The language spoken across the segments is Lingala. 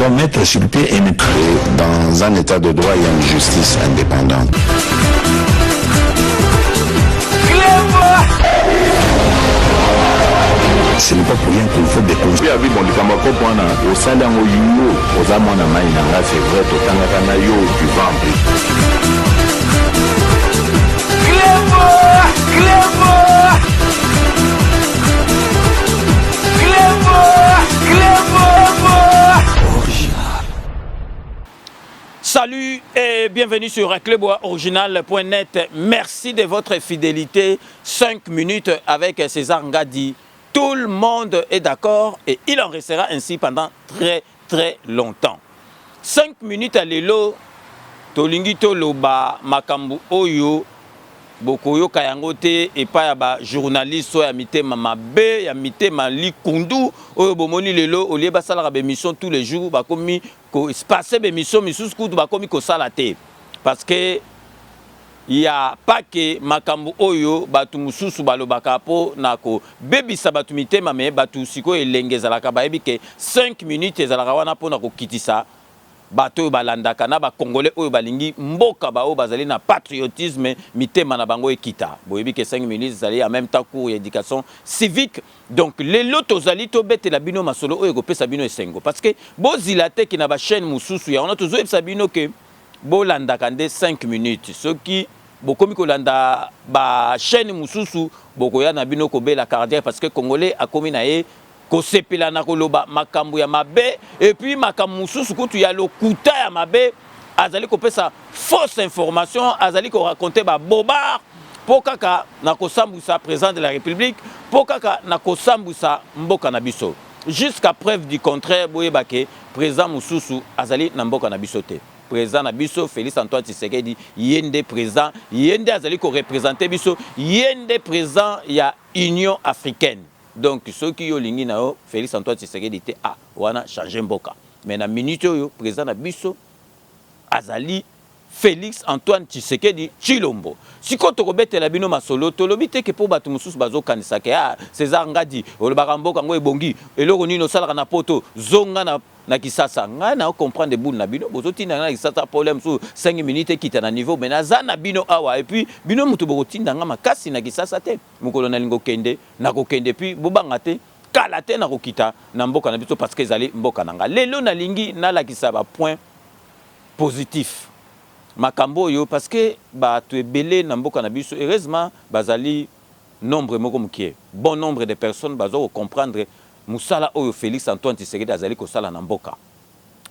doit mettre sur pied et dans un état de droit, il y a une justice indépendante. Ce n'est pas pour rien qu'il faut des conseils. C'est vrai, tu Salut et bienvenue sur cluboriginal.net. Merci de votre fidélité. 5 minutes avec César Ngadi. Tout le monde est d'accord et il en restera ainsi pendant très longtemps. 5 minutes à l'élo. Tolingi toloba makambu oyo. Bokoyo kayangote et pas ya journaliste ya mitema mabe ya mitema likundu oyo bomoni lelo olie basala ba émission tous les jours ba komi ko passer ba émission misusu kutu ba komi ko sala te parce que il y a pas que makambu oyo batu mususu balobaka po nako bebisa batu mitema me batu siko elengeza ka ba ebike 5 minutes ezalaka wana po nako kitisa bato balandaka na ba congolais oyo balingi mboka ba o bazali na patriotisme mitema na bango ekita boyebi ke 5 minutes zali en même temps cours éducation civique donc les lotos zali to bete la bino masolo oyo kopesa bino esengo parce que bozilate ki na ba chaîne mususu ya on tozo epsa bino ke bolandaka nde 5 minutes soki bokomi kolanda ba chaîne mususu bokoya na bino ko bela cardiaque parce que congolais akomi na ye kosepela na koloba makambu ya mabe et puis makambu mususu kutu ya lokuta ya mabe azali kopesa fausse information azali ko raconter ba bobard po kaka na kosambusa président de la République po kaka na kosambusa mboka na biso jusqu'à preuve du contraire boyebake président mususu azali na mboka na biso te président na biso Félix Antoine Tshisekedi yende président yende azali ko représenter biso yende président ya Union africaine. Donc, ceux qui ont lingi na Félix Antoine Tshisekedi était wana changer mboka. Mais na minute yo président na biso azali Félix Antoine Tshisekedi Chilombo. Siko tokobete la bino masolo tolobi te ke po batu mususu bazo kanisa ke César Ngadi olobaka mboka ngo ebongi eloko nino salaka na poto zonga na kisasa nga na comprendre boule na bino bozotinda na kisasa problème sur 5 minutes kita na niveau mais naza na bino awa et puis bino mutu bokotinda nga makasi na kisasa te mukolo na lingo kende na kokende puis bobanga te kala te na kokita na mboka na biso parce que ezali mboka nanga lelo na lingi na la kisaba point positif makambo yo parce que tu es belé na mboka na biso heureusement bazali nombre moko mukie bon nombre de personnes bazo comprendre Moussala Oyo Félix Antoine Tshisekedi azali ko sala na mboka.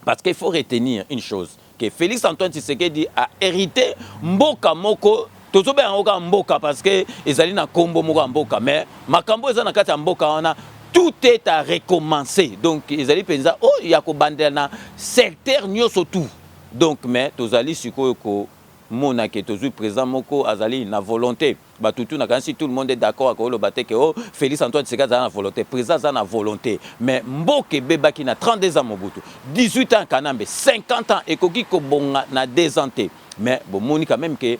Parce qu'il faut retenir une chose, que Félix Antoine Tshisekedi a hérité mboka moko, tozobe en mboka parce que ezali na kombo moko mboka mais makambo ezana kati ya mboka wana tout est à recommencer. Donc ezali penza oh ya ko bandela na secteur nyoso tout. Donc mais tozali sikoyo ko mona ke tozu président moko azali na volonté batutu na kansi tout le monde est d'accord avec le baté que oh Félix Antoine Tshisekedi a na volonté président a na volonté mais mboke bebaki na 32 ans mobutu 18 ans kanambe 50 ans ekoki ko bonga na désanté mais bon moni quand même que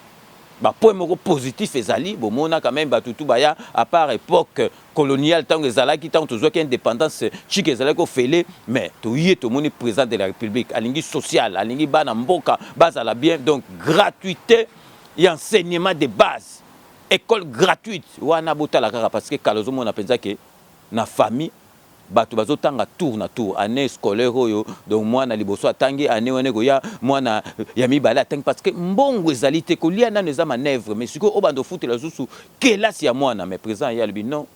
ba point moko positif ezali bon mona quand même batutu baya à part époque coloniale tant ezalaki tant tozo ki indépendance chike ezalaki ko fele mais to yé to moni président de la République alingi social alingi bana mboka bazala bien donc gratuité et enseignement de base école gratuite wana botala kaka parce que kalozo mona penza ke na famille bato bazotanga tour na tour année scolaire oyo donc moi na liboso atangi année wane ko ya mwana ya mibala atangi parce que mbongo ezali te ko lia nanu eza manœuvre mais siko obando foot la susu kelasi ya mwana mais présent ya le non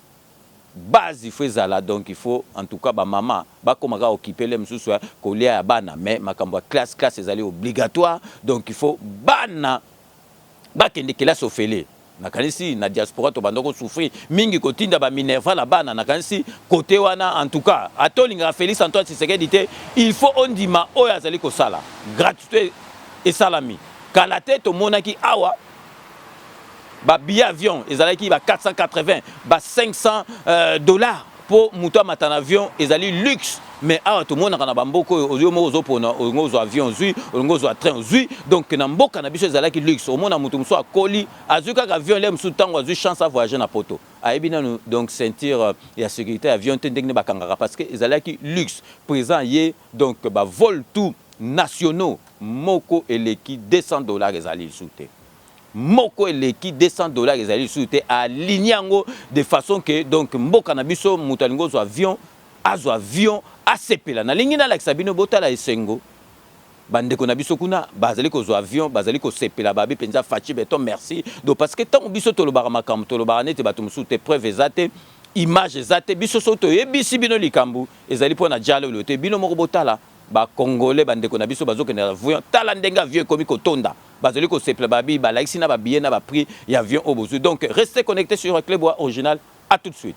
base il faut ezala donc il faut en tout cas ba maman ba komaka occuper les mususu ko lia ya bana mais makambo classe ezali obligatoire donc il faut bana ba kende kelasi ofele nakanisi na diaspora to bandoko souffrir mingi kotinda ba minerva la bana nakanisi côté wana en tout cas atolinga Félix Antoine Tshisekedi te il faut ondima oyo azali ko sala gratuité et salami kala te to monaki awa ba billet avion ezalaki ba 480 ba $500 pour muto matana avion ezali luxe mais awa tout le monde na bamboko ozo mozo pona ozo avion zui ozo train zui donc na mboka na biso ezalaki luxe au monde muto muso akoli azuka ka avion le muso tango azu chance à voyager na poto ayebi nanu donc ceinture ya sécurité avion tendeng ba kangaka parce que ezalaki luxe présent yé donc ba vol tout nationaux moko eleki $200 ezali souté moko eleki $200 ezali souté aligné yango de façon que donc mboka na biso mutalingo zo avion asepela na lingi na lakisa bino botala esengo bandeko na biso kuna bazali ko zo avion bazali ko sepela babi penza fachi beton merci donc parce que tant biso tolobaka makambo tolobaka nete bato musu te preuve ezate image ezate biso soto yebisi bino likambu ezali pona jalo lote bino moko botala ba congolais bandeko na biso bazokende avion tala ndenga avion komi kotonda bazali ko sepela babi ba laiksi na ba billet na ba prix ya avion au besoin donc restez connectés sur Clébois Original. À tout de suite.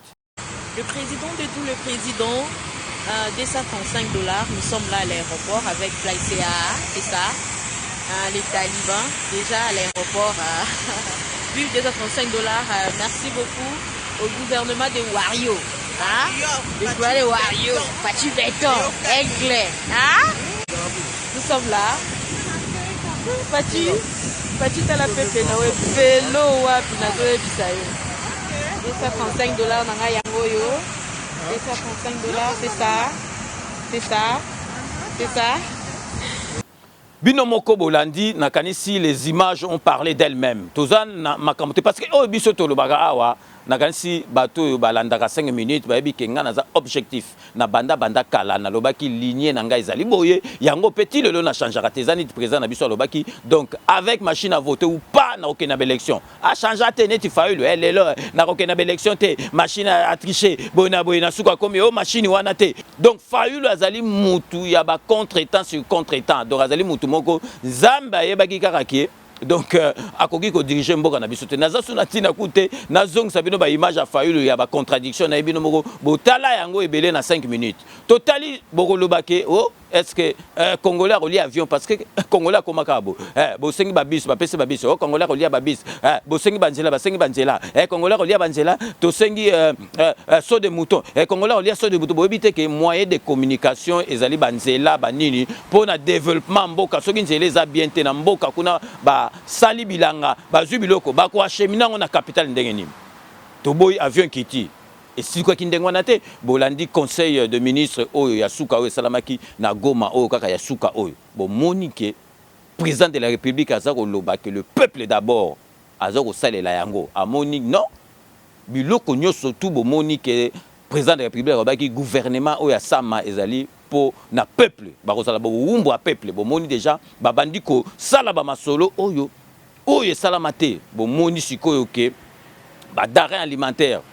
Le président de tous les présidents, $235, nous sommes là à l'aéroport avec FlyCAA, c'est ça, les talibans, déjà à l'aéroport, vu $235, merci beaucoup au gouvernement de Wario, le gouvernement de Wario, Fachi Beton, Aigle, nous sommes là, Fachi tala pepe na we vélo wapi na zoe bisayo. $235 nanga yango yo. $235 c'est ça. Bino moko bolandi nakanisi les images ont parlé d'elles-mêmes. Tozan na makamte parce que oh biso tolobaga awa nakanisi bato balandaka 5 minutes bayebi kenga naza objectif na banda kala na lobaki lignée nanga ezali boye yango petit lelo na changera tezani président na biso lobaki donc avec machine à voter ou pas na aucune élection a changer te neti faulu lelo na aucune élection te machine à tricher boyna suka comme oh machine wana te donc faulu azali mutu ya ba contretemps sur contretemps donc azali mutu moko zamba yebaki karakie donc akoki ko diriger mboka na biso te naza suna tina kute nazong sabino ba image a faulu ya ba contradiction na ebino moko botala yango ebele na 5 minutes totali boko lobake oh est-ce que congolais relié avion parce que congolais komaka bo bosengi ba bis ba pese ba bis oh congolais relié ba bis bosengi banzela congolais relié banzela to sengi saut de mouton congolais relié saut de mouton bo ebite que moyen de communication ezali banzela banini pour na développement mboka soki nzela eza bien te na mboka kuna ba sali bilanga ba zubiloko ba ko achemina na capitale ndenge nini to boy avion kiti. Et si quoi qu'il te bolandi conseil de ministre oyo yasuka oyo salamaki na goma oyo kaka yasuka oyo bon monique président de la République azako loba que le peuple d'abord azako salela yango a monique non biloko nyoso tout bo monique président de la République robaki gouvernement oyo sama ezali po na peuple ba ko sala bo wumbo a peuple bo moni déjà ba bandiko sala ba masolo oyo salamate bo moni sikoyo ke ba denrées alimentaires.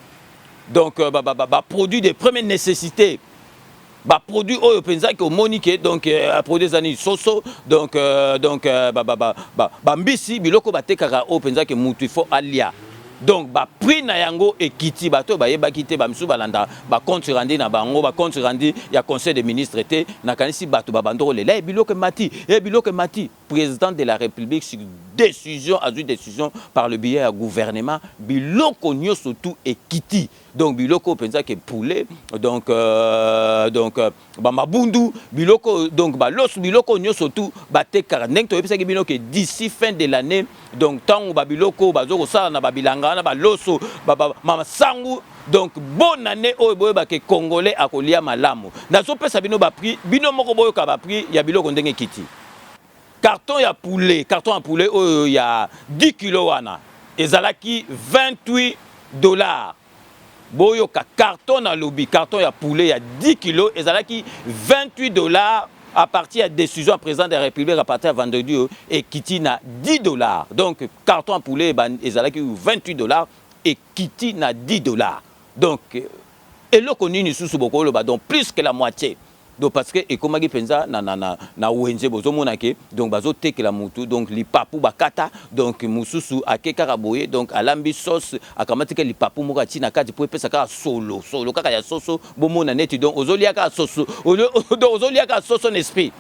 Donc, produit de première nécessité. Produit oyo penza ki monique donc produit zani soso donc mbisi biloko batekaka oyo penza ki mutu il faut alia. Donc prix na yango ekiti bato bayeba kité bamsu balanda ba compte rendu na bango ba compte rendu ya conseil des ministres té na kanisi bato babandoro lela e biloko mati président de la République sur décision par le biais du gouvernement biloko nyoso tout ekiti. Donc biloko penza ke poulet donc mabundu biloko donc los biloko nyoso tout batekaka ndenge to yebisa ke biloko d'ici fin de l'année donc tant babiloko bazoko sala na babilanga na baloso mama sangu donc bonne année oyo boyeba ke congolais akolia malamu nazo pesa bino ba prix bino moko boyoka ba prix ya biloko ndenge kiti carton ya poulet oyo ya 10 kg wana ezalaki $28 boyoka carton na lobby carton ya poulet ya 10 kg ezalaki $28 à partir de décision à président de la République à partir de vendredi et Kiti na $10. Donc carton à poulet ezalaki $28 et Kiti na $10. Donc et le connu sous beaucoup donc plus que la moitié. Donc parce que ekomaki penza na wenze bozo monake donc bazo teke la mutu donc li papu bakata donc mususu akeka boye donc alambi sauce akamatika li papu moka tina kati po pesa ka solo kaka ya soso bomona neti donc ozolia ka soso ozolia ka soso n'esprit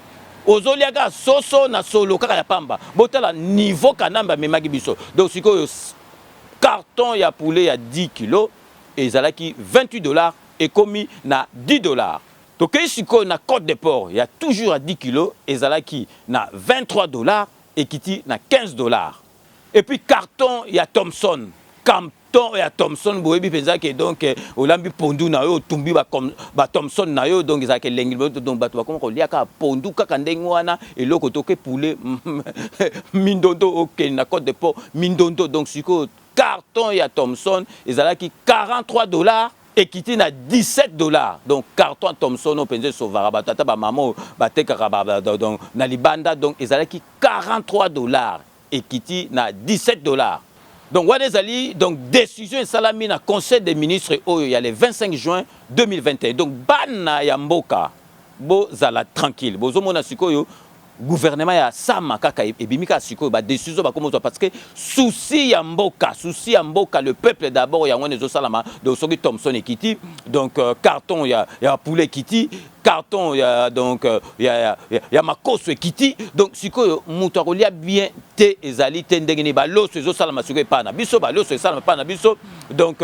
ozolia ka soso na solo kaka ya pamba botala niveau kanamba memaki biso donc siko carton ya poulet ya 10 kg et ezalaki $28 et commis na 10 $. Donc, ici, na Côte des Ports, il y a toujours à 10 kilos, et zalaki na 23 $ et kiti na 15 $. Et puis, carton, il y a Thomson. Carton, il y a Thomson, boebi penzake donc olambi pondu na yo, tumbi ba Thomson na yo, donc zake lengi donc bato ba comme liaka pondu kaka ndenge wana eloko toke poulet mindondo ok na Côte des Ports mindondo donc siko carton, il y a Thomson, et zalaki 43 $ et qui na 17 $. Donc carton Thomson on pense sauvara batata ba maman batekaka donc na libanda donc ezalaki 43 $ et qui na 17 $. Donc wadezali donc décision salami na conseil des ministres il y a le 25 juin 2021. Donc bana ya mboka bo zala tranquille. Bozo mona sikoyo gouvernement ya sama kaka ebimika sikoyo ba décision ba komo parce que souci ya mboka le peuple d'abord ya ngone zo salama de soki Thomson et Kiti donc carton ya poulet Kiti carton ya donc ya makoso Kiti donc sikoyo muto akolia bien te ezali te ndenge ni ba loso zo salama sikoyo pa na biso ba loso salama pa na biso donc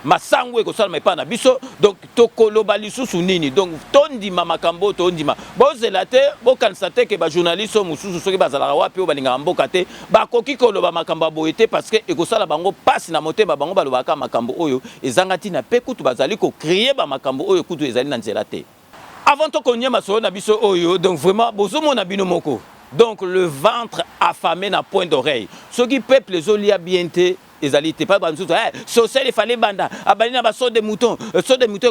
masango ko salama pa na biso donc tokoloba lisusu nini donc tondima makambo tondima bozela te bokanisa te ke ba journaliste mususu soki bazala wapi o balinga mboka te bakoki koloba makambo boyete parce que ekosala bango passe na motema bango balobaka makambo oyo ezangati na pe kutu bazali ko créer ba makambo oyo kutu ezali na nzela te. Avant to konya masolo na biso oyo donc vraiment bozomo na bino moko donc le ventre affamé na point d'oreille ce qui peuple les olia bien te ezali te pas bamsusu social fallait banda abali na baso de mouton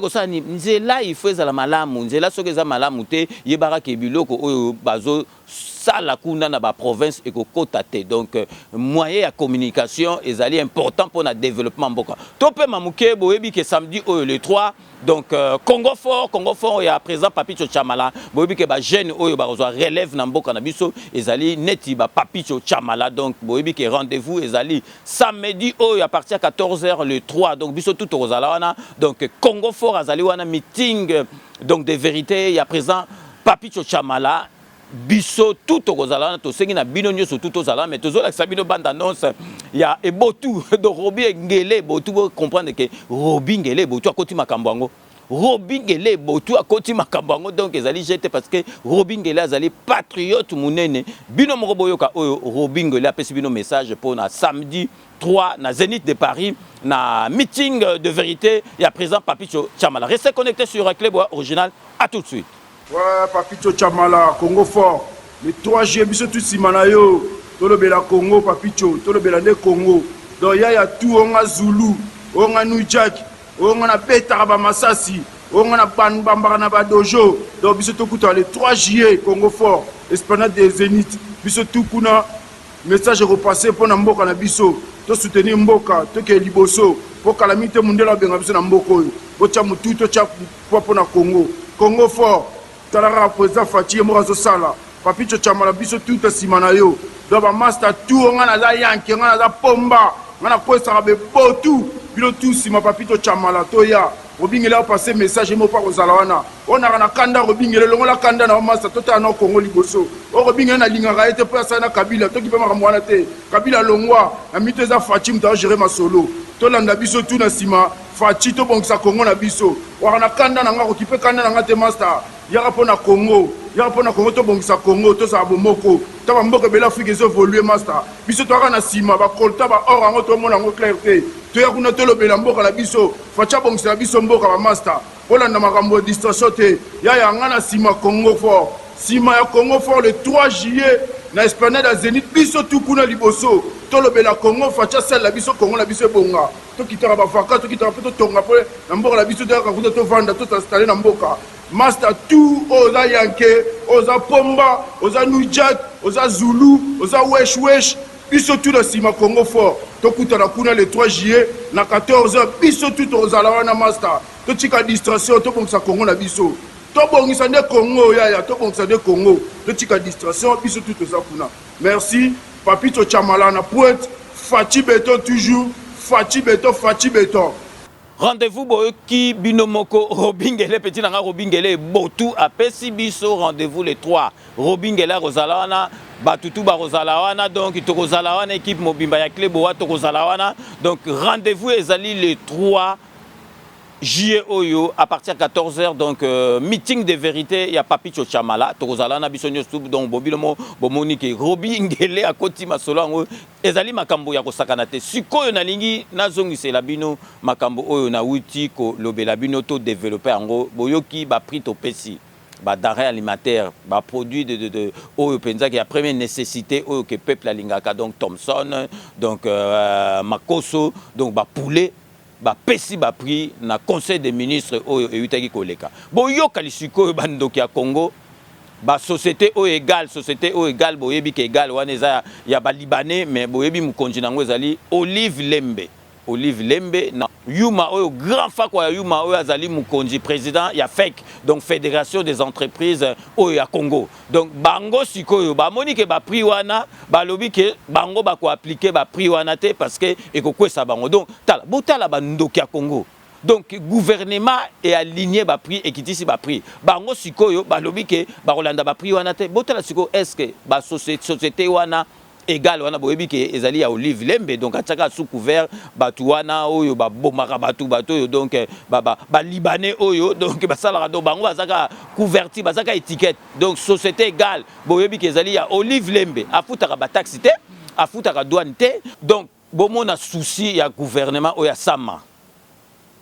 ko ça ni nzela il faut ezala malamu nzela soki eza malamu te yebaka ke biloko oyo bazo sala kuna na ba province et kokota te donc moyen de communication ezali important pour le développement mboka to pe mamuke boyebi ke samedi oyo le 3 donc Congo fort ya présent Papicho Chamala boyebi ke ba jeune oyo ba relève na mboka na biso ezali neti ba Papicho Chamala donc boyebi ke rendez-vous ezali samedi oyo à partir de 14h le 3 donc biso tout ozala wana donc Congo fort azali wana meeting donc de vérité ya présent Papicho Chamala biso tout ozala to sengi na bino nyoso tout ozala mais tozola sabino bande annonce ya ebotu de Robi Ngele botu comprendre que Robi Ngele botu akoti makambo ngo Robi Ngele botu akoti makambo ngo donc ezali jeté parce que Robi Ngele azali patriote munene bino moko boyoka oyo Robi Ngele apesi bino message pour na samedi 3 na Zénith de Paris na meeting de vérité ya présent Papicho Chamala. Restez connectés sur Clébois Original, à tout de suite. Ouais, Papicho Chamala, Congo fort. Le 3 juillet, biso tout simanayo. Tolobela Congo, Papicho. Tolobela de Congo. Donc, il y a tout, on a Zulu, on a Nujak, on a Betaraba Masasi, on a Bambara Dojo. Donc, biso tout le 3 juillet, Congo fort. Esplanade des Zénith. Biso tout kuna. Message repassé pour Namboka na biso. To soutenir Mboka, to ke liboso. Pour calamité mondiale benga biso na Mboko. Bocha mutu to cha pour na Congo. Congo fort. Talara président Fati Morazo Sala Papicho Chamala biso tout simana yo do ba master tout ngana za yanke ngana za pomba ngana ko sa be botu bilo tout sima Papicho Chamala to ya Robingele a passé message mo pa kozala wana ona na kanda Robingele longola kanda na master to ta na Congo liboso o Robingele na lingaka ete po sa na Kabila to ki pe makamwana te Kabila longwa na mito za Fati mta gérer ma solo to landa biso tout na sima Fati to bongisa Congo na biso wana kanda na ngako ki pe kanda na ngate master yaka pona Congo to bongisa Congo to sa bomoko to ba mboka bela Afrique zo évoluer master biso to aka na sima ba kolta ba or ango to mona ngo clarté to ya kuna to lobela mboka la biso facha bongisa biso mboka ba master olanda makambo distraction te ya ngana sima Congo fort sima ya Congo fort le 3 juillet na esplanade à Zénith biso tout kuna liboso to lobela Congo facha celle la biso Congo la biso bonga to kitara ba faka to kitara to tonga po na mboka la biso to ka kuta to vanda to s'installer na mboka master tout oza yanke oza pomba oza nujak oza zulu oza wesh biso tout na sima Congo fort to kutana kuna le 3 juillet na 14h biso tout ozala wana master to tika distraction to bongisa Congo na biso to bongisa nde Congo ya to bongisa nde Congo to tika distraction biso tout oza kuna merci Papicho Chamala na pointe Fati Beton toujours Fati Beton. Rendez-vous boyoki binomoko Robingele petit nanga Robingele botu apesi biso rendez-vous le 3 Robingele Rozalawana batutu ba Rozalawana donc tokozalawana équipe mobimba ya Clébois tokozalawana donc rendez-vous ezali le 3 Juillet Oyo, à partir de 14h, donc meeting de vérité, il y a Papi Chochamala, Tozalana Bisonyo Stub, donc Bobilomo, Bomonike, Robi Ngele, à Koti Masolango, Ezali Makambo Yako Sakanate, Suko Yonalingi, Nazongi Selabino, Makambo Oyo Nawuti, Ko Lobelabino, to développé en gros, Boyoki, Bapri Topesi. D'arrêt alimentaire, produit de Oyo Penza qui est la première nécessité Oyo que peuple Lingaka, donc Thomson, donc Makoso, donc poulet. Pesi prix na conseil des ministres oyo eyutaki koleka boyoka lisiko bandoki ya Congo société o égale boyebi ke égale wana eza ya ba libanais mais boyebi mukonzi nango ezali Olive Lembe na Yuma oyo grand fako ya Yuma oyo azali mukonzi président ya FEC donc fédération des entreprises oyo ya Congo donc bango sikoyo bamoni ke ba prix wana balobi ke bango bako appliquer ba prix wana te parce que ekokwesa bango donc tala bandoki ya Congo donc gouvernement est aligné ba prix ekitisi ba prix bango sikoyo balobi ke bakolanda ba prix wana te botala sikoyo est-ce que ba société wana égal wana boyebi ke ezali ya Olive Lembe donc ataka sous couvert batu wana oyo ba bomaka batu oyo donc ba libanais oyo donc basalaka donc bango bazaka couverti bazaka étiquette donc société égale boyebi ke ezali ya Olive Lembe afutaka ba taxe te afutaka douane te donc bomona souci ya gouvernement oyo sama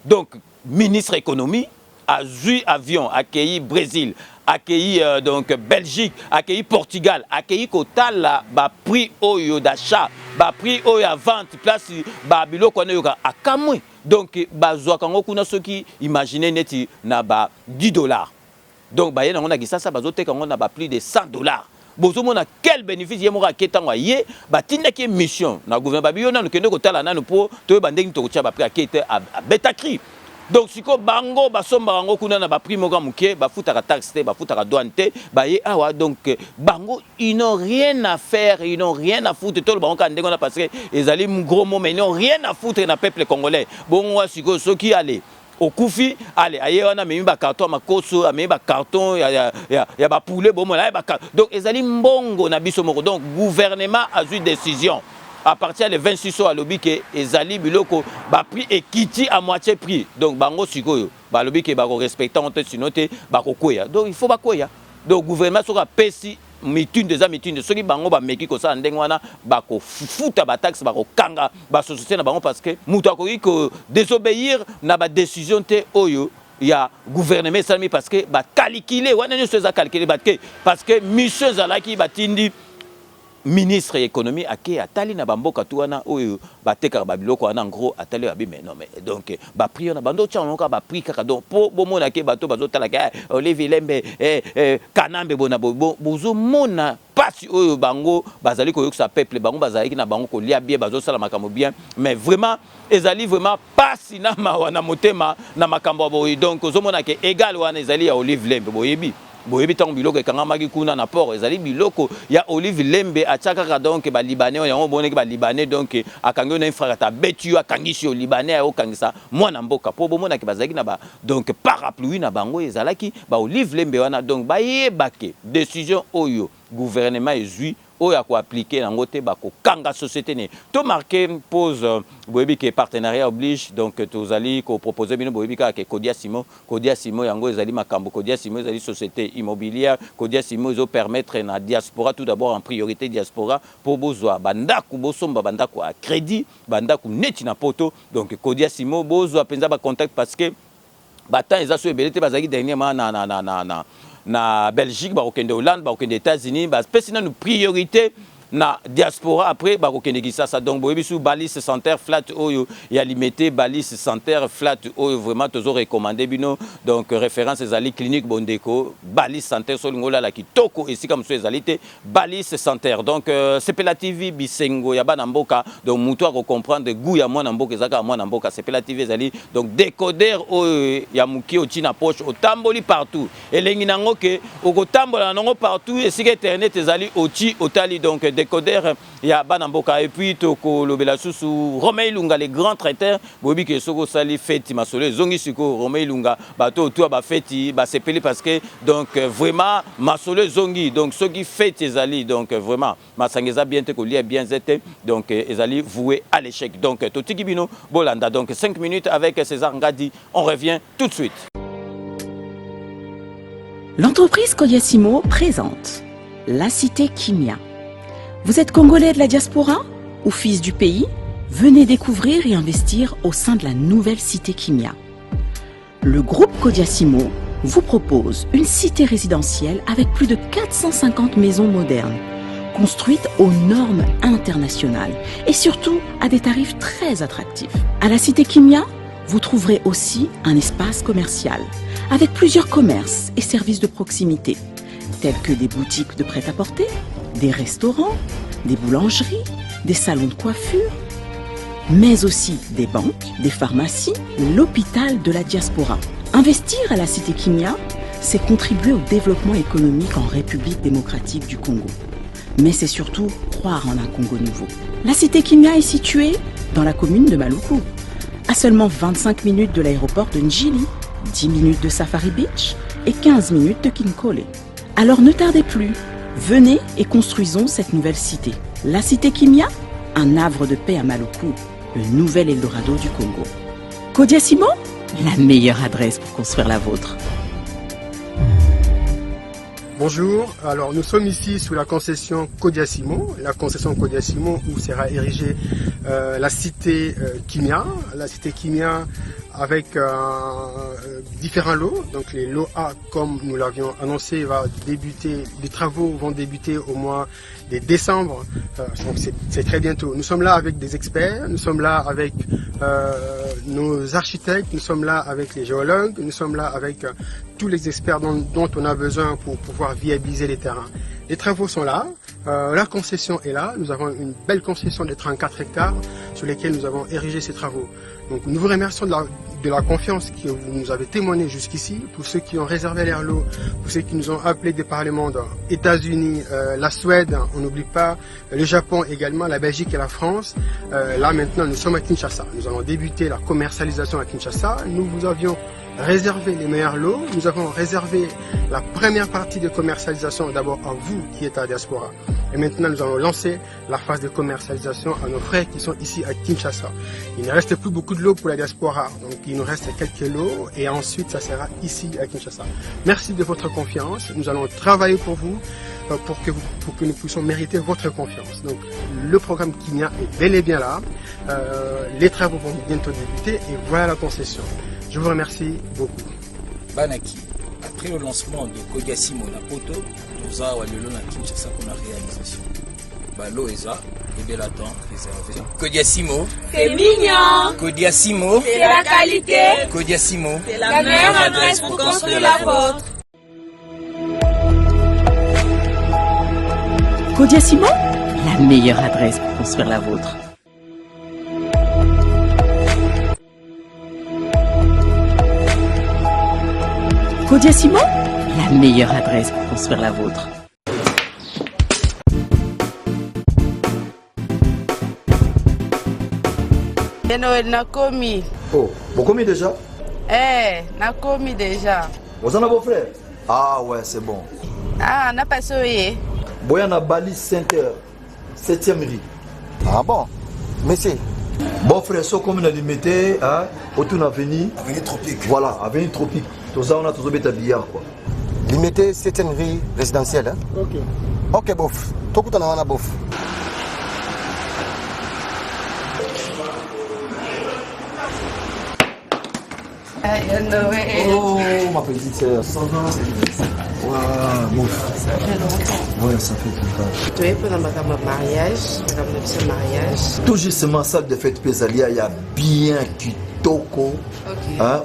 donc ministre économie azui avion accueilli Brésil accueilli donc Belgique, accueilli Portugal, accueilli Kotala, prix oyo d'achat, prix oyo à vente, place bilo kono yoka akamwe. Donc bazwa kango kuna soki imaginez neti na $10. Donc ba yena ngona kisasa bazote kango na plus de $100. Bozomona quel bénéfice yemoka ketango ye batinda ki mission na gouvernement biyo na kende kotala nanu po to bandeng to kotia prix akete a Betacri. Donc si ko bango basomba bango kuna na ba prix moka muke bafutaka taxe te bafutaka douane te baye awa donc bango ils n'ont rien à faire, ils n'ont rien à foutre tout le bango ka ndengo na parce que ezali gros mot mais ils n'ont rien à foutre na peuple congolais bon wa siko soki allez au Koufi allez aye wana memi ba carton makoso memi ba carton ya ba poulet bon là ba donc ezali mbongo na biso moko donc gouvernement a eu décision à partir du 26 au lobby que ezali biloko ba prix ekiti à moitié prix donc bango sikoyo ba lobby que ba respecter on te sinote ba kokoya donc il faut ba koya donc gouvernement soka pesi mitune des amitune soki bango ba meki ko sa ndenge wana ba ko futa ba taxe ba ko kanga ba société na bango parce que muto akoki ko désobéir na ba décision te oyo ya gouvernement salmi parce que ba calculer wana ne se za calculer parce que mission zalaki batindi ministre économie ake atali na bamboka tu wana oyo bateka ba biloko wana en gros atali abi mais non mais donc ba prix na bando tchango ka ba prix kaka donc po bomona ke bato bazotala ka Olive Lembe kanambe bona bozo mona pasi oyo bango bazali ko yoksa peuple bango bazali na bango ko lia bien bazo sala makambo bien mais vraiment ezali vraiment pasi na wana motema na makambo boy donc ozomona ke égal wana ezali ya Olive Lembe boyebi boyebi tango biloko ekangamaki kuna na port ezali biloko ya Olive Lembe atchaka donc ba libanais yango boneki ba libanais donc akangi na frère ta betu akangisi o libanais o kangisa mwana mboka po bomona ke bazaki na ba donc parapluie na bango ezalaki ba Olive Lembe wana donc ba yebake décision oyo gouvernement ezui oyo ko appliquer nango te ba ko kanga société ne to marquer pause boyebi ke partenariat oblige donc tozali ko proposer bino boyebi ka ke Kodia Simo yango ezali makambo Kodia Simo ezali société immobilière Kodia Simo ezo permettre na diaspora tout d'abord en priorité diaspora pour bozwa bandaku bosomba bandaku à crédit bandaku neti na poto donc Kodia Simo bozwa penza ba contact parce que batan eza so ebelete bazaki dernièrement na Belgique, au Hollande, aux États-Unis, parce que nous priorité na diaspora après bakokende kisasa donc boyebi sous balise sanitaire flat oyo ya limité balise sanitaire flat oyo vraiment toujours recommandé bino donc référence ezali clinique Bondeko balise sanitaire solingola la kitoko esika mso ezalité balise sanitaire donc Sepela TV bisengo ya bana mboka donc muto ko comprendre goût ya mwana mboka ezaka mwana mboka Sepela TV ezali donc décodeur oyo ya muki o tina poche o tamboli partout elengi nango ke o ko tambola nango partout esika internet ezali oti otali donc décodeur, il y a Banamboka et puis Toko Lobela Sousou, Romain Lunga, les grands traiteurs, Bobi Kesoko Sali Feti Masole, Zongi Suko, Romain Lunga, Bato, toi, Feti, c'est pelé parce que, donc, vraiment, Masole Zongi, donc, ceux qui fêtent Ezali, donc, vraiment, Masangeza bien te collier, bien zete, donc, Ezali voué à l'échec. Donc, Toti Kibino, Bolanda, donc, 5 minutes avec César Ngadi, on revient tout de suite. L'entreprise Kodiasimo présente la cité Kimia. Vous êtes congolais de la diaspora ou fils du pays? Venez découvrir et investir au sein de la nouvelle cité Kimia. Le groupe Kodiasimo vous propose une cité résidentielle avec plus de 450 maisons modernes, construites aux normes internationales et surtout à des tarifs très attractifs. À la cité Kimia, vous trouverez aussi un espace commercial avec plusieurs commerces et services de proximité, tels que des boutiques de prêt-à-porter, des restaurants, des boulangeries, des salons de coiffure, mais aussi des banques, des pharmacies, l'hôpital de la diaspora. Investir à la cité Kimia, c'est contribuer au développement économique en République démocratique du Congo. Mais c'est surtout croire en un Congo nouveau. La cité Kimia est située dans la commune de Maluku, à seulement 25 minutes de l'aéroport de Njili, 10 minutes de Safari Beach et 15 minutes de Kinkole. Alors ne tardez plus, venez et construisons cette nouvelle cité. La cité Kimia, un havre de paix à Maluku, le nouvel Eldorado du Congo. Kodiasimo, la meilleure adresse pour construire la vôtre. Bonjour, alors nous sommes ici sous la concession Kodiasimo, où sera érigée la cité Kimia. La cité Kimia avec différents lots. Donc les lots A, comme nous l'avions annoncé, les travaux vont débuter au mois de décembre. Donc c'est très bientôt. Nous sommes là avec des experts, nous sommes là avec nos architectes, nous sommes là avec les géologues, nous sommes là avec tous les experts dont on a besoin pour pouvoir viabiliser les terrains. Les travaux sont là, la concession est là, nous avons une belle concession de 34 hectares sur lesquels nous avons érigé ces travaux. Donc nous vous remercions de la confiance que vous nous avez témoignée jusqu'ici, pour ceux qui ont réservé leur lot, pour ceux qui nous ont appelés des par le monde, États-Unis, la Suède, on n'oublie pas, le Japon également, la Belgique et la France. Là maintenant nous sommes à Kinshasa, nous allons débuter la commercialisation à Kinshasa. Nous vous avions réservé les meilleurs lots, nous avons réservé la première partie de commercialisation d'abord à vous qui êtes à la diaspora. Et maintenant, nous allons lancer la phase de commercialisation à nos frères qui sont ici à Kinshasa. Il ne reste plus beaucoup de lots pour la diaspora, donc il nous reste quelques lots et ensuite ça sera ici à Kinshasa. Merci de votre confiance. Nous allons travailler pour vous, pour que nous puissions mériter votre confiance. Donc le programme Kimia est bel et bien là. Les travaux vont bientôt débuter et voilà la concession. Je vous remercie beaucoup. Banaki, après le lancement de Kodiasimo na Poto, nous avons le Kinshasa pour la réalisation. Balo Eza, et de la temps réservé. Kodiasimo, C'est mignon. Kodiasimo, C'est la qualité. Kodiasimo, C'est la meilleure adresse pour construire la vôtre. Kodiasimo, la meilleure adresse pour construire la vôtre. Kodiasimo, la meilleure adresse pour construire la vôtre. Noël Nakomi. Oh, vous commis déjà? Nakomi déjà. Vous en avez vos frères? Ah ouais, c'est bon. Ah, n'a pas soyé. Boyana Bali Center, 7e rue. Ah bon? Monsieur. Bon frère, ce comme on a limité, autour de l'avenue. Avenue Tropique. Voilà, avenue Tropique. Tout ça, on a tous bêta billard quoi. Limité 7e rue résidentielle. Hein? Ok. Ok, bof. Tout le monde a bof. Oh, ma petite sœur, ça va? Ouais, bof. Ça fait longtemps. Ouais, ça fait longtemps. Tu es pour notre mariage. Tout justement, salle de fête Pésalia, il y a bien Kitoko. Ok. Hein?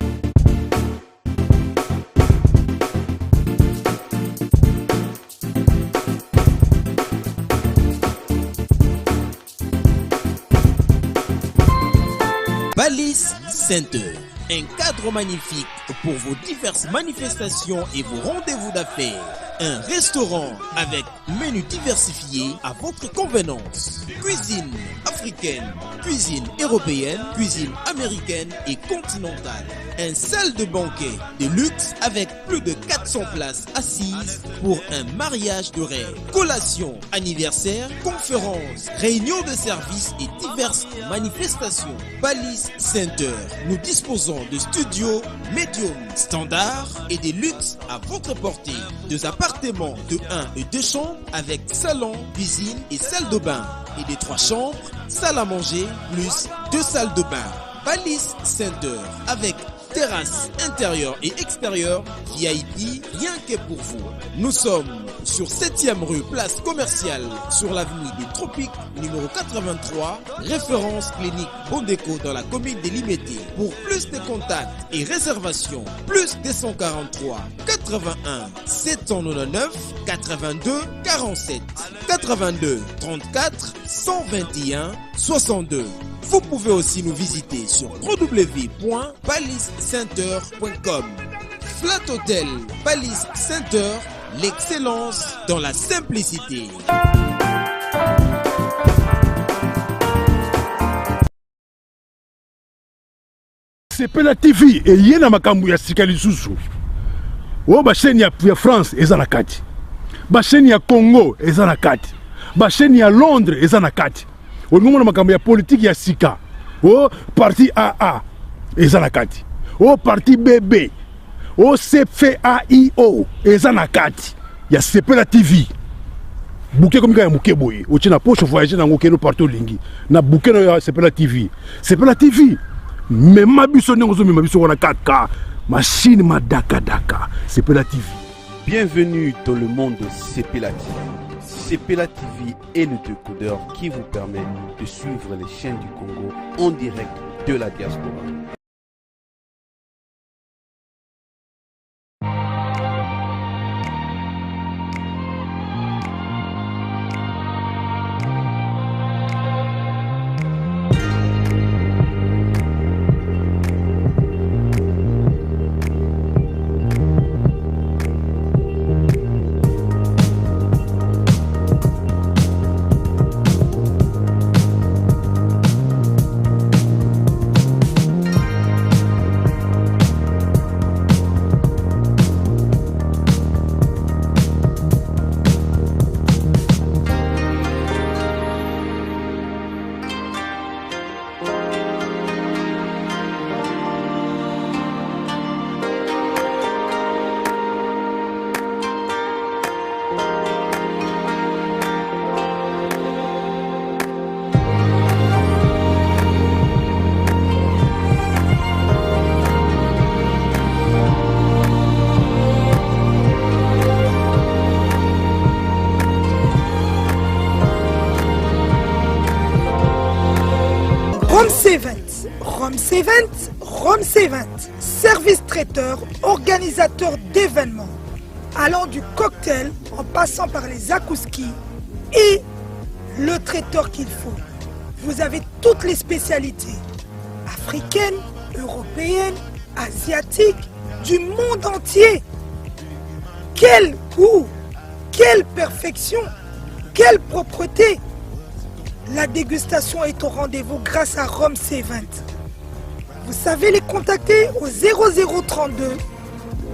Balis Center, un cadre magnifique pour vos diverses manifestations et vos rendez-vous d'affaires. un restaurant avec menu diversifié à votre convenance. Cuisine africaine, cuisine européenne, cuisine américaine et continentale. Un salle de banquet de luxe avec plus de 400 places assises pour un mariage de rêve. Collation, anniversaire, conférences, réunions de services et diverses manifestations. Balise Center. Nous disposons de studios médium standard et des luxe à votre portée. 2 appartements de 1 et 2 chambres avec salon, cuisine et salle de bain. Et des 3 chambres, salle à manger plus 2 salles de bain. Balise Center avec terrasse intérieure et extérieure, VIP, rien que pour vous. Nous sommes sur 7e rue, place commerciale, sur l'avenue des Tropiques, numéro 83, référence clinique Bondéco dans la commune de Limete. Pour plus de contacts et réservations, plus 243 81 799 82 47 82 34 121 62. Vous pouvez aussi nous visiter sur www.baliscenter.com. Flat Hotel Balise Center, l'excellence dans la simplicité. Sepela TV et yena makambu ya sikali susu. O ba chaîne ya France eza na kati. Ba chaîne ya Congo eza na kati. Ba chaîne ya Londres eza na kati. O ngomona makambu ya politique ya sika. O parti AA eza na kati. O parti BB. O CFAIO eza na kati. Ya Sepela TV. Bouquet comme ya muke boye. O tina poche voyager na ngokeno partout lingi. Na bouquet na Sepela TV. Sepela TV. Mais ma biso n'engozo mais ma biso wana 4K. Machine ma daka daka. Sepela TV. Bienvenue dans le monde de Sepela TV. Sepela TV est le décodeur qui vous permet de suivre les chaînes du Congo en direct de la diaspora. Rome C20, service traiteur, organisateur d'événements, allant du cocktail en passant par les akouski et le traiteur qu'il faut. Vous avez toutes les spécialités, africaines, européennes, asiatiques, du monde entier. Quel goût, quelle perfection, quelle propreté. La dégustation est au rendez-vous grâce à Rome C20. Vous savez les contacter au 0032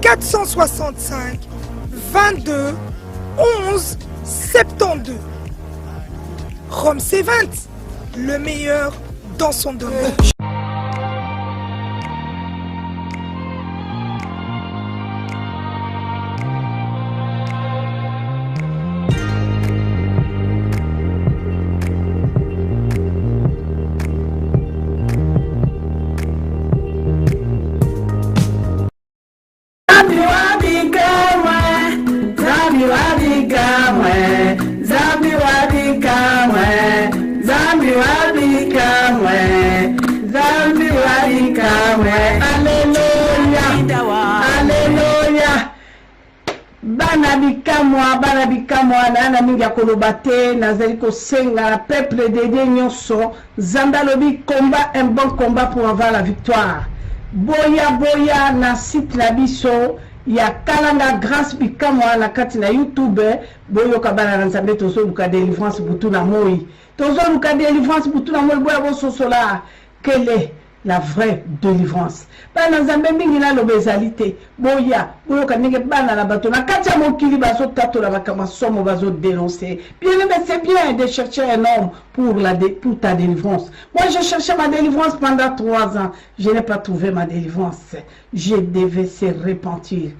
465 22 11 72. Rome C20, le meilleur dans son domaine. Bana bikamwa na mingi ya kolobate nazali kosenga na peuple de Dieu nyonso Zanda lobi combat un bon combat pour avoir la victoire. Boya na site na biso ya kalanga grâce bikamwa na kati na YouTube boyo kabana na nzambe tozo luka délivrance butu na moi tozo luka délivrance butu na moi boya bo sosola quelle est la vraie délivrance bana nzambe mingi na lobezalité boya boyo kanenge bana na bato na kati ya mokili bazo tato la bakama somo bazo dénoncer bien mais c'est bien de chercher un homme pour ta délivrance. Moi j'ai cherché ma délivrance pendant 3 ans, je n'ai pas trouvé ma délivrance, je devais se repentir.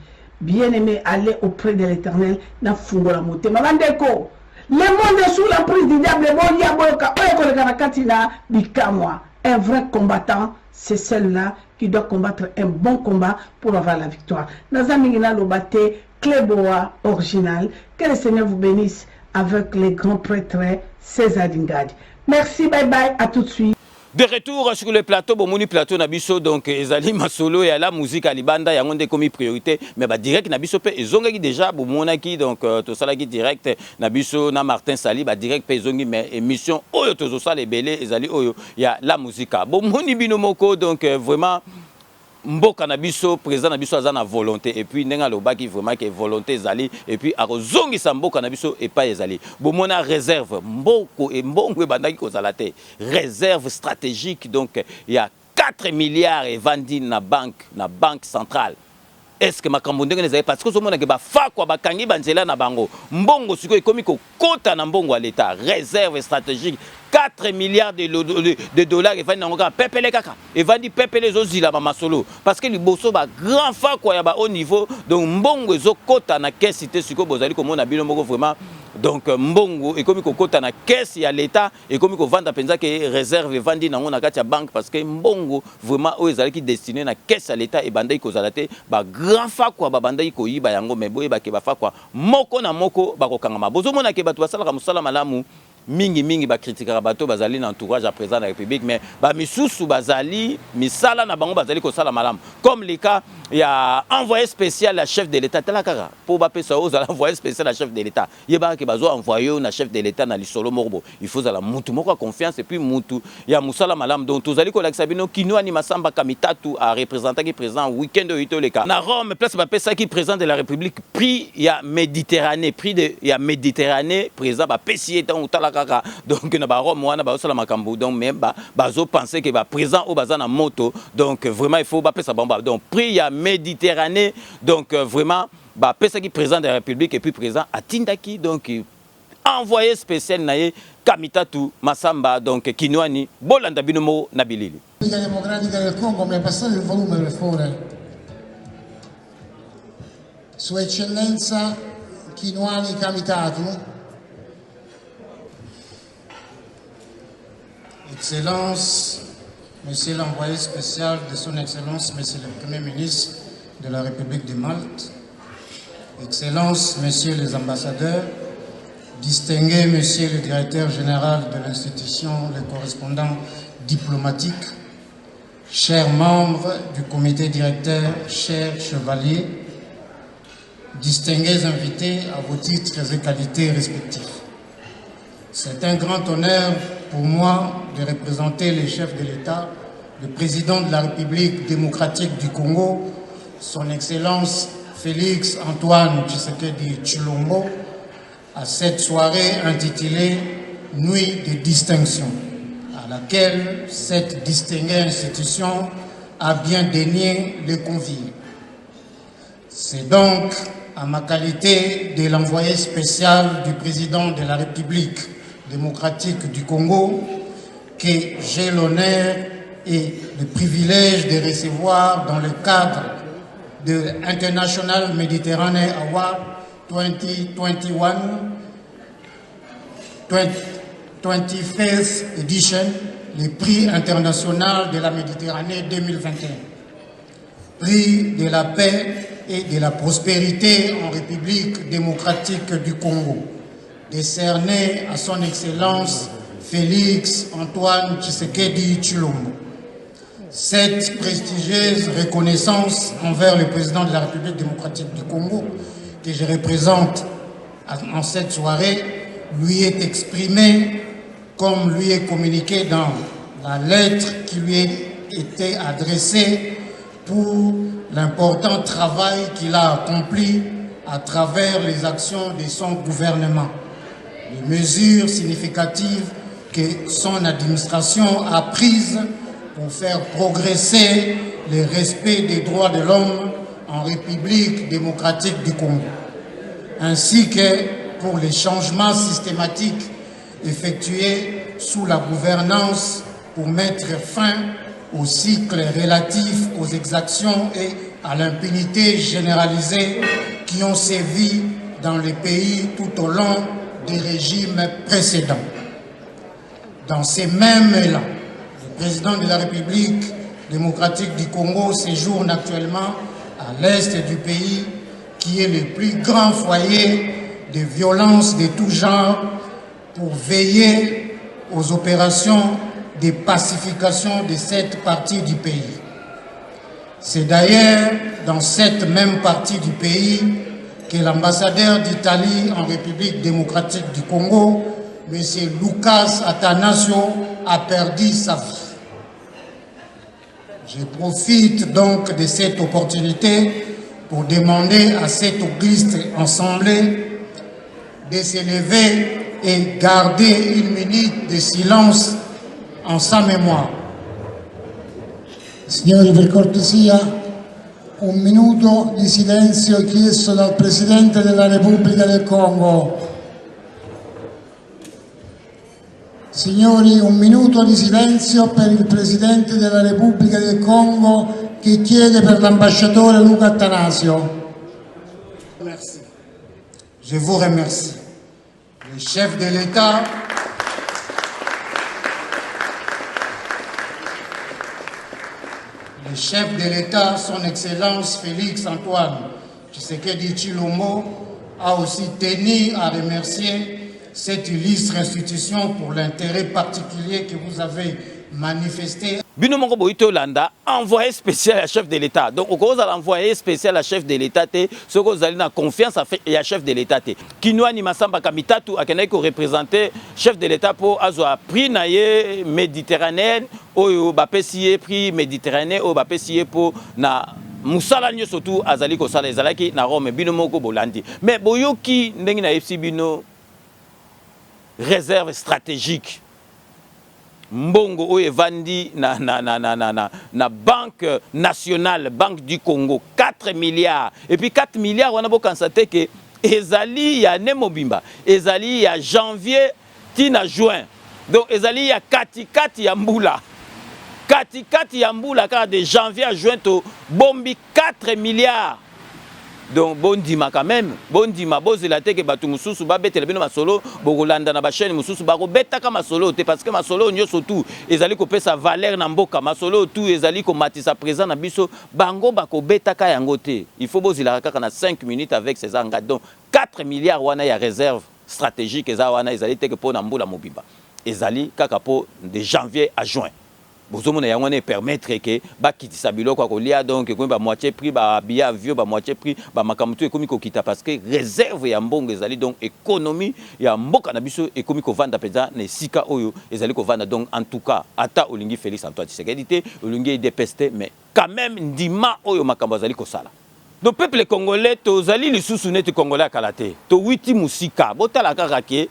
Bien aimé, aller auprès de l'Éternel na fungola mote mamandeko. Le monde est sous la prise du diable, boya boyoka oyoko le kanakatina bikamwa. Un vrai combattant, c'est celui-là qui doit combattre un bon combat pour avoir la victoire. Nazamingina Lobate, Cléboa original. Que le Seigneur vous bénisse avec les grands prêtres César Dingadi. Merci, bye bye, à tout de suite. De retour sur le plateau, Bomoni plateau Nabiso, donc Ezali Masolo et à la musique à Libanda, il y a un comme priorité, mais bah direct Nabiso pe ezongaki déjà Bomonaki, donc tout ça là qui direct Nabiso na Martin Sali, bah direct pe ezongi mais émission Oyo tozo ça les belé Ezali Oyo, il y a la musique. Bomoni binomoko donc vraiment mboka na biso président na biso azana volonté et puis nenga lobaki vraiment que volonté ezali et puis akozongi sa mboka na biso et pas ezali bomona réserve mboko et mbongo bandaki kozala te réserve stratégique donc il y a 4 milliards et vandi na banque centrale. Est-ce que makambo ndenge nezali parce que somona ke ba fa kwa bakangi banzela na bango mbongo siko ekomi ko kota na mbongo à l'état réserve stratégique 4 milliards de dollars et vandi nango ka pepele kaka et vandi pepele zozila ba masolo parce que liboso ba grand fa kwa ya ba haut niveau donc mbongo ezokota na caisse te siko bozali komona bino moko vraiment donc mbongo ekomi ko kota na caisse ya l'état ekomi ko vanda penza ke réserve vandi nango na kati ya banque parce que mbongo vraiment o ezali ki destiné na caisse ya l'état et bandai ko zalate ba grand fa kwa ba bandai ko yiba yango mais boye ba ke ba fa kwa moko na moko ba ko kangama bozo mona ke bato basala ka musala malamu mingi ba critiquer bato bazali na entourage à président de la République mais ba misusu bazali misala na bango bazali ko sala malamu comme les cas il y a envoyé spécial à chef de l'état telakara pour ba pesa aux envoyé spécial à chef de l'état yeba ke bazo envoyer na chef de l'état na lisolo morbo il faut la mutu moko confiance et puis mutu ya musala malamu donc tozali ko lakisa bino kino ani masamba kamitatu à représenter qui présent week-end de hito les cas na Rome place ba pesa qui président de la République prix ya Méditerranée prix de ya Méditerranée président ba pesi étant kaka donc na ba Rome wana ba sala makambu donc même bazo penser que ba présent au bazana moto donc vraiment il faut ba pesa bomba donc prix ya Méditerranée donc vraiment ba pesa qui président de la République et puis président atindaki donc envoyé spécial naye Kamitatu Masamba donc Kinwani bolanda binomo na bilili La Democratica del Congo mi è passato il volume per favore. Sua Eccellenza Kinwani Kamitatu, Excellence, Monsieur l'envoyé spécial de Son Excellence, Monsieur le Premier ministre de la République de Malte, Excellence, Messieurs les ambassadeurs, distingué Monsieur le directeur général de l'institution, les correspondants diplomatiques, chers membres du comité directeur, chers chevaliers, distingués invités à vos titres et qualités respectifs. C'est un grand honneur pour moi de représenter les chefs de l'État, le président de la République démocratique du Congo, son Excellence Félix Antoine Tshisekedi Tshilombo, à cette soirée intitulée Nuit de distinction, à laquelle cette distinguée institution a bien daigné les convier. C'est donc à ma qualité de l'envoyé spécial du président de la République démocratique du Congo que j'ai l'honneur et le privilège de recevoir dans le cadre de International Mediterranean Award 2021 25th edition, le prix international de la Méditerranée 2021. Prix de la paix et de la prospérité en République démocratique du Congo, décerné à son Excellence Félix Antoine Tshisekedi Tshilombo. Cette prestigieuse reconnaissance envers le président de la République démocratique du Congo, que je représente en cette soirée, lui est exprimée comme lui est communiqué dans la lettre qui lui a été adressée pour l'important travail qu'il a accompli à travers les actions de son gouvernement, les mesures significatives que son administration a prises pour faire progresser le respect des droits de l'homme en République démocratique du Congo, ainsi que pour les changements systématiques effectués sous la gouvernance pour mettre fin au cycle relatif aux exactions et à l'impunité généralisée qui ont sévi dans les pays tout au long des régimes précédents. Dans ces mêmes élans, le président de la République démocratique du Congo séjourne actuellement à l'est du pays, qui est le plus grand foyer de violences de tout genre, pour veiller aux opérations de pacification de cette partie du pays. C'est d'ailleurs dans cette même partie du pays que l'ambassadeur d'Italie en République démocratique du Congo, M. Lucas Atanasio, a perdu sa vie. Je profite donc de cette opportunité pour demander à cette auguste assemblée de se lever et garder une minute de silence en sa mémoire. Signori, per cortesia, un minuto di silenzio chiesto dal Presidente della Repubblica del Congo. Signori, un minuto di silenzio per il Presidente della Repubblica del Congo che chiede per l'ambasciatore Luca Attanasio. Merci. Je vous remercie. Le chef de l'État, le chef de l'État, son Excellence Félix Antoine Tshisekedi Tshilombo, a aussi tenu à remercier cette illustre institution pour l'intérêt particulier que vous avez manifesté. Bino Moko Boito Landa, envoyé spécial à chef de l'État. Donc, au cause de l'envoyé spécial à chef de l'État, ce que vous avez la confiance à chef de l'État. Kinoa ni Masamba Kamitatu, à Keneko représenté chef de l'État pour avoir pris naïe méditerranéenne, ou bapesiye pris méditerranéen, ou bapesiye pour na musala nyo surtout azali ko sala ezalaki na Rome bino moko bolandi. Mais boyoki ndengi na FC bino réserve stratégique. Mbongo oye vandi na banque nationale, banque du Congo, 4 milliards. Et puis 4 milliards, on a beau constater que ezali ya Nemobimba, ezali ya janvier tina juin. Donc ezali ya kati ya mbula. Kati ya mbula car de janvier à juin to bombi 4 milliards. Donc bondima quand même, bondima bozela te ke batu mususu ba betela bino masolo bokolanda na ba chaîne mususu ba ko betaka masolo te parce que masolo nyoso tout ezali ko pesa valeur na mboka masolo tout ezali ko matisa présent na biso bango ba ko betaka yango te. Il faut bozela kaka na 5 minutes avec ces anga. Donc 4 milliards wana ya réserve stratégique eza wana ezali te ke po na mbula mobimba. Ezali kaka po de janvier à juin. Bozomona yango ne permettre que ba kitisa biloko ko lia donc ko ba moitié prix ba bia vieux ba moitié prix ba makamutu ekomi ko kita parce que réserve ya mbongo ezali donc économie ya mboka na biso ekomi ko vanda peza na sika oyo ezali ko vanda. Donc en tout cas ata olingi Félix Antoine Tshisekedi te olingi dépester mais quand même ndima oyo makambo ezali ko sala. Donc peuple congolais tozali lisusu neti congolais kalate to witi musika botala kaka ke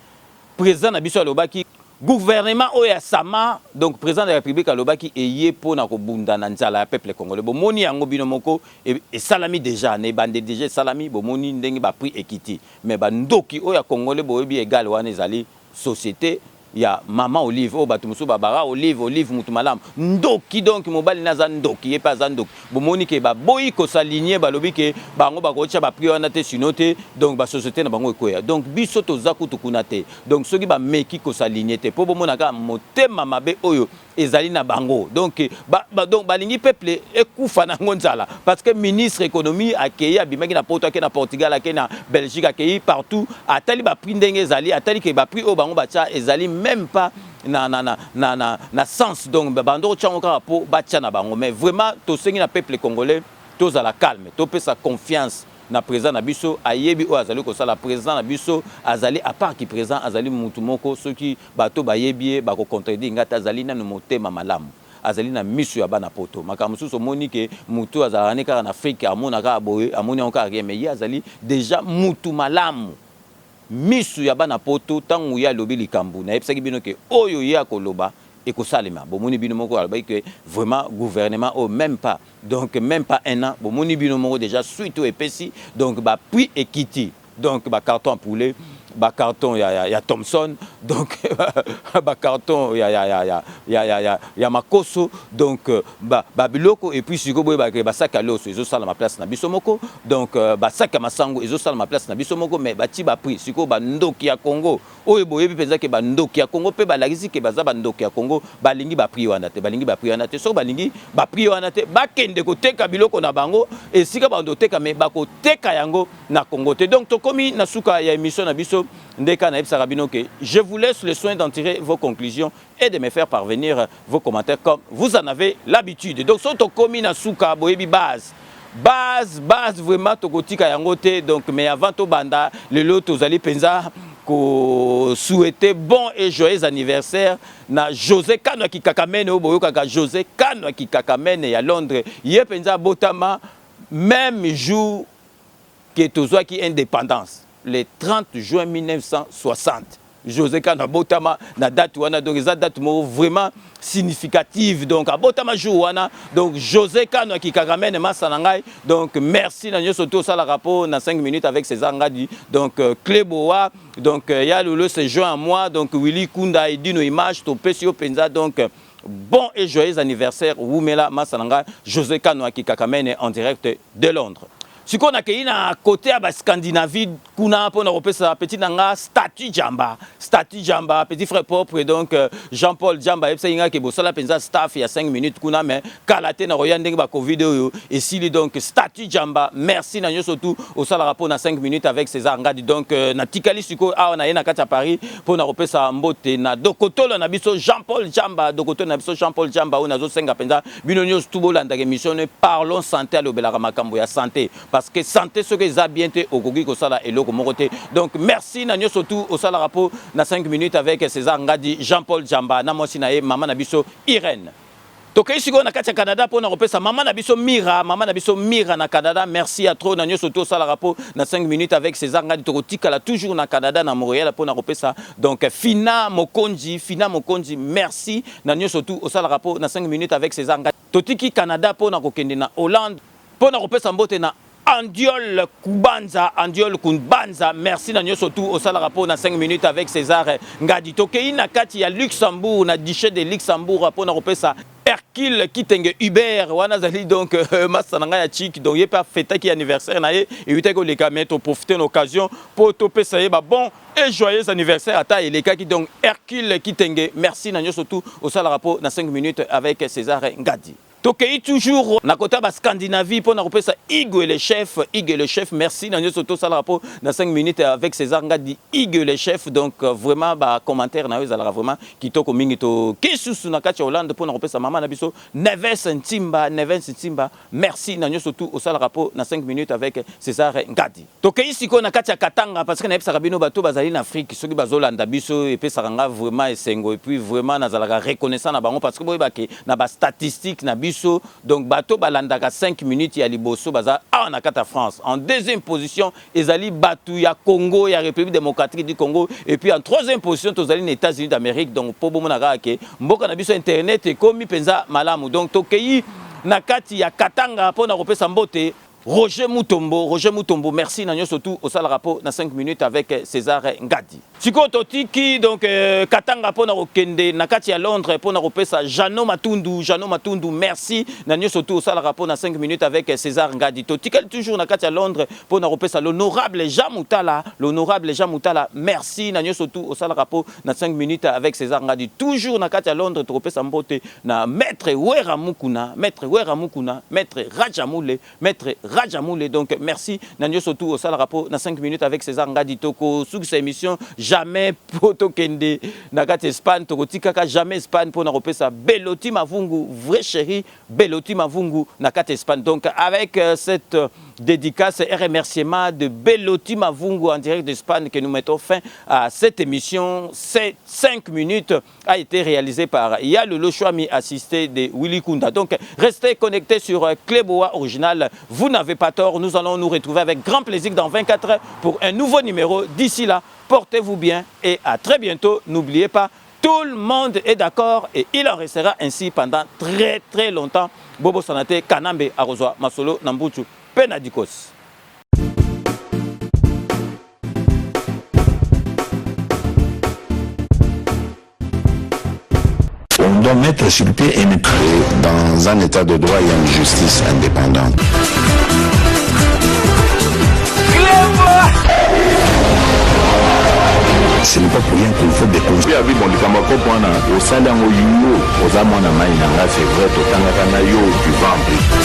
président na biso alobaki gouvernement oya sama donc président de la République alobaki eye pona ko bunda na nzala ya peuple congolais bomoni yango bino moko et salami déjà ne bande déjà salami bomoni ndenge ba prix ekiti mais ba ndoki oya congolais boyebi égal wana ezali société ya mama olive o batu musu babara olive mutu malamu ndoki donc mobali naza ndoki ye pas ndoki bomoni ke ba boyi ko s'aligner balobi ke bango ba ko tia ba prix wana te sinote donc ba société na bango ekoya donc biso toza kutu kunate donc soki ba meki ko s'aligner te po bomona ka motema mabe oyo ezali na bango donc donc balingi peuple ekufa na ngonzala parce que ministre économie akei abimaki na poto akei na Portugal akei na Belgique akei partout atali ba prix ndenge ezali atali ke ba prix o bango batia ezali même pas na sens donc bando tchango ka po batia na bango mais vraiment to sengi na peuple congolais toza la calme to pesa confiance na président na biso ayebi o azali ko sala président na biso azali à part qui présent azali mutu moko ceux qui bato bayebi ba ko contredire ngata azali na motema malamu azali na misu ya bana poto makambo susu omoni ke mutu azalani kaka na Afrique amona kaka boye amoni yango kaka rien mais ye azali déjà mutu malamu misu ya bana poto ntango ye alobi likambo nayebisaki bino ke oyo ye akoloba ekosalema bomoni bino moko alobaki ke vraiment gouvernement oh même pas donc même pas un an bomoni bino moko déjà suite oyo epesi donc bapui ekiti donc carton à poulet carton ya Thomson donc carton ya makoso donc biloko et puis siko boye sac à l'os ezo sala ma place na biso moko donc sac à masango ezo sala ma place na biso moko mais bati ba prix siko ndoki ya Congo oyo boye penza ke ndoki ya Congo pe balagisi ke baza ndoki ya Congo balingi ba prix wana te balingi ba prix wana te so balingi ba prix wana te bakende ko teka biloko na bango et sika ba ndoteka mais bako teka yango na Congo te donc tokomi na suka ya émission na biso ndeka na ebisa rabino ke je vous laisse le soin d'en tirer vos conclusions et de me faire parvenir vos commentaires comme vous en avez l'habitude. Donc so tokomi na suka boyebi base vraiment tokotika yango te donc mais avant to banda lelo tozali penza ko souhaiter bon et joyeux anniversaire na José Kano ki kakamene oboyo kaka José Kano ki kakamene ya Londres ye penza botama même jour que tozwa ki indépendance le 30 juin 1960. José Kano botama na date wana donc eza date vraiment significative donc a botama jour wana donc José Kano ki kakamene masana ngai donc merci na nyoso to sala rapport na 5 minutes avec César Ngadi donc Cléboa donc ya lolo se joint à moi donc Willy Kunda et Dino Image to pesio penza donc bon et joyeux anniversaire Wumela masana ngai José Kano ki kakamene en direct de Londres. Si on a un côté à la Scandinavie, on a un petit statut Jamba, petit frère propre, donc Jean-Paul Jamba, il y a un staff il y a 5 minutes, on a mais Kalate na royan dengue bako vidéo et si donc statut Jamba, merci na surtout au sala rapport na 5 minutes avec César Ngadi donc na tikali siko a on a na kati Paris pour na repesa mbote na dokotolo na biso Jean-Paul Jamba, dokotolo na biso Jean-Paul Jamba on a zo senga penza bino nyos tubo landa émission parlons santé à l'obela makambo ya santé. Parce que santé ce que ça bien au Gogi ko sala eloko mokote donc merci na nyoso tout au sala rapport na 5 minutes avec César Ngadi Jean-Paul Jamba na mosi na ye mama na biso Irène tokei siko na kati ya Canada pour na repesa mama na biso Mira na Canada merci à trop na nyoso tout au sala rapport na 5 minutes avec César Ngadi tokotika la toujours na Canada na Montréal pour na repesa donc Fina Mokonji merci na nyoso tout au sala rapport na 5 minutes avec César Ngadi totiki Canada pour na kokende na Hollande pour na repesa mbote na Andiol Kumbanza, merci na nyoso tout au sala rapport na 5 minutes avec César Ngadi. Tokei na kati ya Luxembourg na duché de Luxembourg rapport na repesa Hercule Kitenge Hubert wana zali donc masananga ya chiki donc ye pa fêter ki anniversaire na ye et uteko les caméras profiter l'occasion pour to pesa ye ba bon et joyeux anniversaire à ta et les cas qui donc Hercule Kitenge merci na nyoso tout au sala rapport na 5 minutes avec César Ngadi. Tokei toujours na kota ba Scandinavie pour na repesa Igwe le chef merci na nyoso to sala rapport na 5 minutes avec César Ngadi Igwe le chef donc vraiment ba commentaire na yo zala vraiment kitoko mingi to kisusu na kati Hollande pour na repesa mama na biso Neves Ntimba merci na nyoso to sala rapport na 5 minutes avec César Ngadi. Tokei siko na kati ya Katanga parce que na epesa bino bato bazali na Afrique soki bazolanda biso epesa nga vraiment esengo et puis vraiment na zala reconnaissant na bango parce que boy ba ke na ba statistique na biso donc bateau balandaka 5 minutes ya liboso baza en akata France en deuxième position ezali batu ya Congo ya République démocratique du Congo et puis en troisième position tozali les États-Unis d'Amérique donc po bomona ke mboka na biso internet et komi penza malamu donc tokei na kati ya Katanga pona kopesa mbote Roger Mutombo, merci na nyoso tout au sala rapport na 5 minutes avec César Ngadi. Siko totiki donc Katanga pona okende na kati ya Londres pona kopesa Jano Matundu, merci na nyoso tout au sala rapport na 5 minutes avec César Ngadi. Totikal toujours na kati ya Londres pona kopesa l'honorable Jean Moutala, merci na nyoso tout au sala rapport na 5 minutes avec César Ngadi. Toujours na kati ya Londres to kopesa mbote na maître Wera Mukuna, maître Rajamoule, donc merci Nanyo Sotou au sala rapport na 5 minutes avec César Ngadi Toko sous cette émission jamais poto kende nakati Espagne toko tikaka jamais Espagne pour na repesa Beloti Mavungu vrai chéri Beloti Mavungu nakati Espagne donc avec cette dédicace et remerciements de Belloti Mavungu en direct d'Espagne que nous mettons fin à cette émission. Ces 5 minutes a été réalisé par Yalolo Chouami, assisté de Willy Kunda. Donc, restez connectés sur Cléboa Original. Vous n'avez pas tort. Nous allons nous retrouver avec grand plaisir dans 24 heures pour un nouveau numéro. D'ici là, portez-vous bien et à très bientôt. N'oubliez pas, tout le monde est d'accord et il en restera ainsi pendant très très longtemps. Bobo Sanate, Kanambe, Arozwa, Masolo, Nambuchu, Penadikos. On doit mettre sur pied et créer dans un état de droit et une justice indépendante. Ce n'est pas pour rien qu'il faut des causes. Oui, bon, le Kamako, au salaire, au yuo, aux amants, c'est vrai, au Tanakana, yo, du ventre.